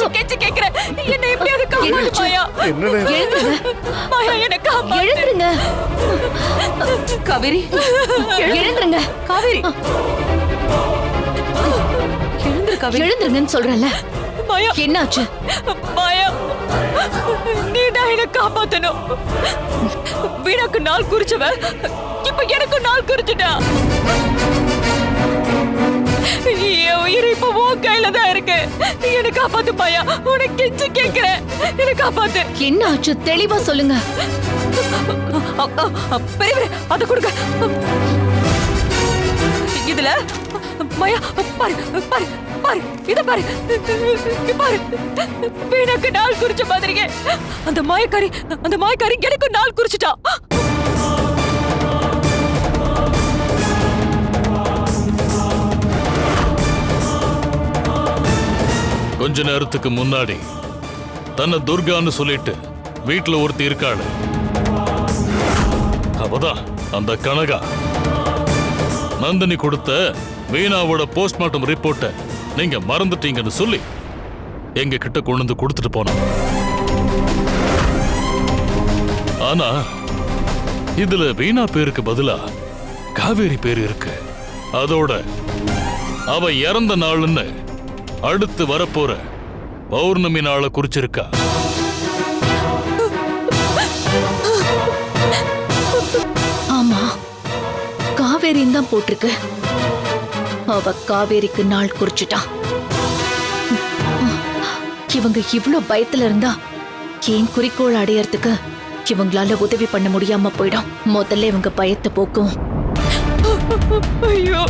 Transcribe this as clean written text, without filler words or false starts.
கெஞ்சி கெஞ்சி கேக்குறேன். என்ன எப்படியாவது காப்பாத்து மாயா. எழுந்துருங்க. மாயா என்ன காப்பாத்து. எழுந்துருங்க. காவேரி எழுந்துருங்க. காவேரி எழுந்துருங்கன்னு சொல்றேன்ல. மாயா என்னாச்சு? மாயா நீதான் என்ன காப்பாத்தணும். வீணாக்கு நாள் குறிச்சவ இப்ப எனக்கு நாள் குறிச்சுட்டா. என் உயிர் இப்ப உன் கையில தான் இருக்கு. என்ன காப்பாத்து மாயா. உனக்கு கெஞ்சி கேக்குறேன். என்ன காப்பாத்து. என்ன ஆச்சு? தெளிவா சொல்லுங்க. பெரியவரே அத கொடுங்க. இதுல மாயா பாரு பாரு பாரு இத பாரு பாரு. வீணாக்கு நாள் குறிச்ச மாதிரியே அந்த மாயக்காரி எனக்கு நாள் குறிச்சிட்டா. கொஞ்ச நேரத்துக்கு முன்னாடி தன்னை துர்கான்னு சொல்லிட்டு வீட்டுல ஒருத்தி இருக்காளு, அவதான் அந்த கனகா. நந்தினி கொடுத்த வீணாவோட போஸ்ட்மார்ட்டம் ரிப்போர்ட்டை நீங்க மறந்துட்டீங்கன்னு சொல்லி எங்க கிட்ட கொண்டு வந்து கொடுத்துட்டு போன. ஆனா இதுல வீணா பேருக்கு பதிலா காவேரி பேர் இருக்கு. அதோட அவ இறந்த நாள்னு அடுத்து வரப்போற பௌர்ணமி நாளை குறிச்சிருக்கா. ஆமா, காவேரின்னு தான் போட்டிருக்கு. அவ காவேரிக்கு நாள் குறிச்சிட்டா. இவங்க இவ்ளோ பயத்துல இருந்தா ஏன் குறிக்கோள் அடையறதுக்கு இவங்களால உதவி பண்ண முடியாம போயிடும். முதல்ல இவங்க பயத்தை போக்கும். ஐயோ